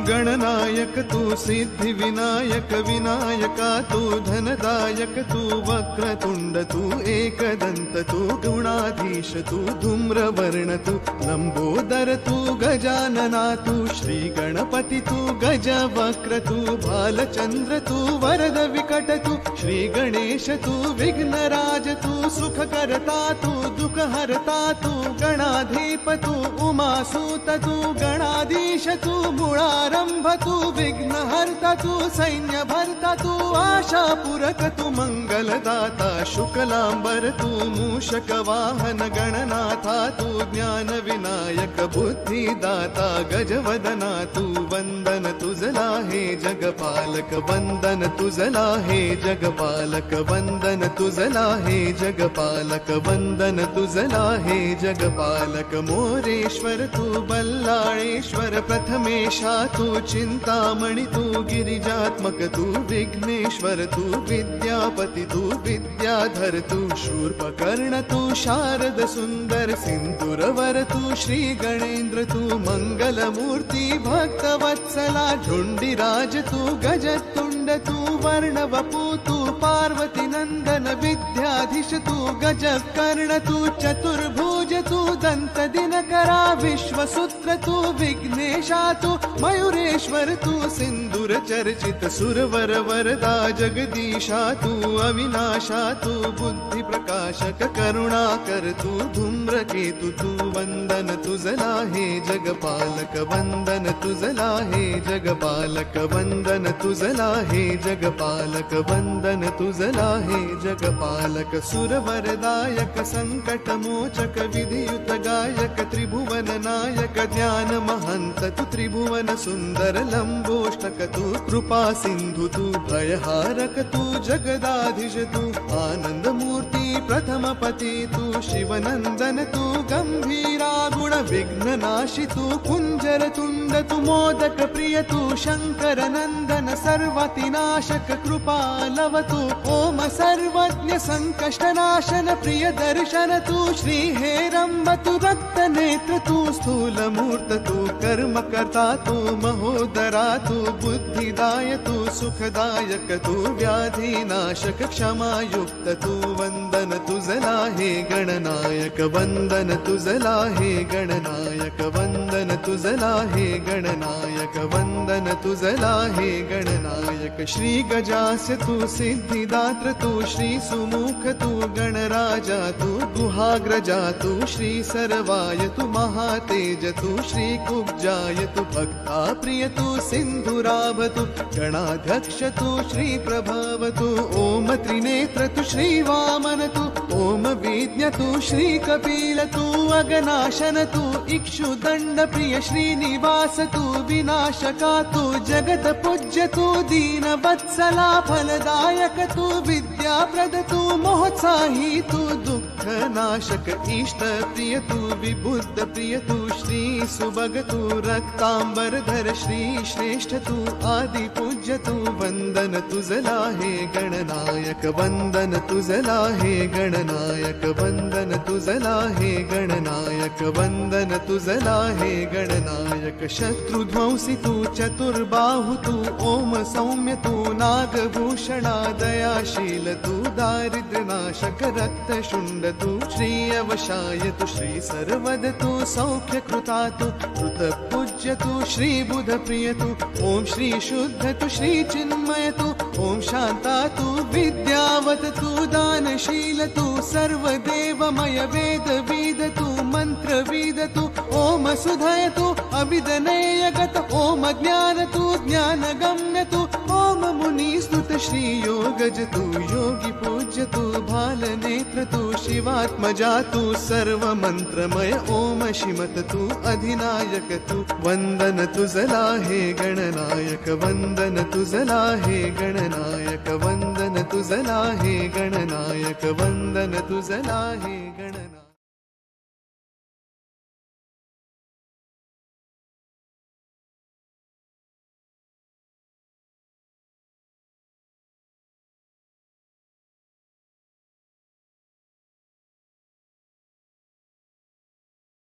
गणनायक तू, सिद्धि विनायक विनायका तू, धनदायक तू, वक्रतुंड तू, एकदंत तू, गुणाधीश तू, धूम्रवर्ण तू, लंबोदर तू, गजानना तू, श्री गणपति तू, गजवक्र तू, भालचंद्र तू, वरद विकट तू, श्री गणेश तू, विघ्नराज तू, सुखकर्ता तू, दुःखहर्ता तू, गणाधीप तू, उमासूत तू, गणाधीश तू, मूळारंभ तू, विघ्नहर्ता तू, सैन्यभर्ता तू, आशापूरक तू, मंगलदाता, शुक्लांबर तू, मूषक वाहन गणनाथा तू, ज्ञान विनायक बुद्धिदाता, गजवदना तू, वंदन तुझला हे जगपालक, वंदन तुझला हे जगपालक, वंदन तुझला हे जगपालक, वंदन तुझला हे जगपालक, मोरेश्वर तू, बल्लाळेश्वर, प्रथमेशा तू, चिंतामणि तू, गिरिजात्मक तू, विघ्नेश्वर तू, विद्यापति तू, विद्याधर तू, शूर्पकर्ण तू, शारद सुंदर, सिंदूरवर तू, श्री गणेंद्र तू, मंगलमूर्ती, भक्तवत्सला, झुंडीराज तू, गजतुंड तू, वर्णवपू तू, पार्वती नंदन, विद्याधीश तू, गजकर्ण तू, चतुर्भुज तू, दंत दिनकरा, विश्वसूत्र तू, विघ्नेशा तू, मयूरेश्वर तू, सिंदूर चर्चित, सुरवर वरदा, जगदीशा तू, अविनाशा तू, बुद्धि प्रकाशक, करुणाकर तू, धूम्रकेतु तू, वंदन तुझला हे जगपालक, वंदन तुझला हे जगपालक, वंदन तुझला हे जगपालक, वंदन तुझला हे जगपालक, सुरवरदायक, संकट मोचक, विधियुत गायक, त्रिभुवन नायक, ज्ञान महंत तू, त्रिभुवन सुंदर, लंबोष्टक तू, कृपा सिंधु तू, भयहारक तू, जगदाधीश तू, आनंद मूर्ती, प्रथम पती तू, शिवनंदन तू, गंभीरा गुण विघ्ननाशी तू, कुंजर तुंड तू, मोदक प्रिय तू, शंकर नंदन, सर्वतिनाशक, कृपालव तू, ओम सर्वज्ञ, संकष्टनाशन, प्रिय दर्शन तू, श्री हेरंब तू, रक्त नेत्र तू, स्थूल मूर्त तू, कर्मकर्ता तू, महोदरा तू, बुद्धिदाय तू, सुखदायक तू, व्याधिनाशक, क्षमायुक्त तू, वंदन तुझला हे गणनायक, वंदन तुझला हे गणनायक, वंदन तुझला हे गणनायक, वंदन तुझला हे गणनायक, श्री गजास तू, सिद्धिदात्र तू, श्री सुमुख तू, गणराजा तू, गुहाग्रजा तू, श्री सर्वाय तू, महातेज तू, श्री कुब्जाय तू, भक्ता प्रिय तू, सिंधुराभ तू, गणाध्यक्ष तू, श्री प्रभव तू, ओम त्रिनेत्र तू, श्री वामन तू, ओम विज्ञ तू, श्री कपिल तू, अगनाशन तू, इक्षुदंड प्रिय, श्रीनिवास तू, विनाशका तू, जगत पूज्य तू, दीन वत्सला, फलदायक तू, विद्याप्रद तू, मोहत्साही तू, दुःख नाशक, इष्ट प्रिय तू, विबुद्ध प्रिय तू, श्री सुभग तू, रक्तांबरधर, श्री श्रेष्ठ तू, आदि पूज्य तू, वंदन तुझला हे गणनायक, वंदन तुझला हे गणनायक, वंदन तुझला हे गणनायक, वंदन तुझला हे गणनायक, शत्रुध्वंसी तू, चतुर्बाहु तू, ओम सौम्य तू, नागभूषणा, दयाशील तू, दारिद्र्यनाशक, रक्तशुंड तू, श्री अवशाय तू, श्री सर्वद तू, सौख्य कृता तू, कृत पूज्य तू, श्री बुध प्रिय तू, ओम श्री शुद्ध तू, श्री चिन्मय तू, ओम शांता तू, विद्यावत तू, दानशील तू, सर्वदेवमय, वेद वेद तू, मंत्र वेद तू, ओम सुधय तू, अविदनेयगत, ओम ज्ञान तू, ज्ञान गम्य तू, ओम मुनी स्तुत, श्री योगज तू, योगी पूज्य तू, भाल नेत्र तू, शिवात्मजा तू, सर्व मंत्रमय, ओम शिमत तू, अधिनायक तू, वंदन तुझला हे गणनायक, वंदन तुझला हे गणनायक, वंदन तुझला हे गणनायक, वंदन तुझला हे गणनायक.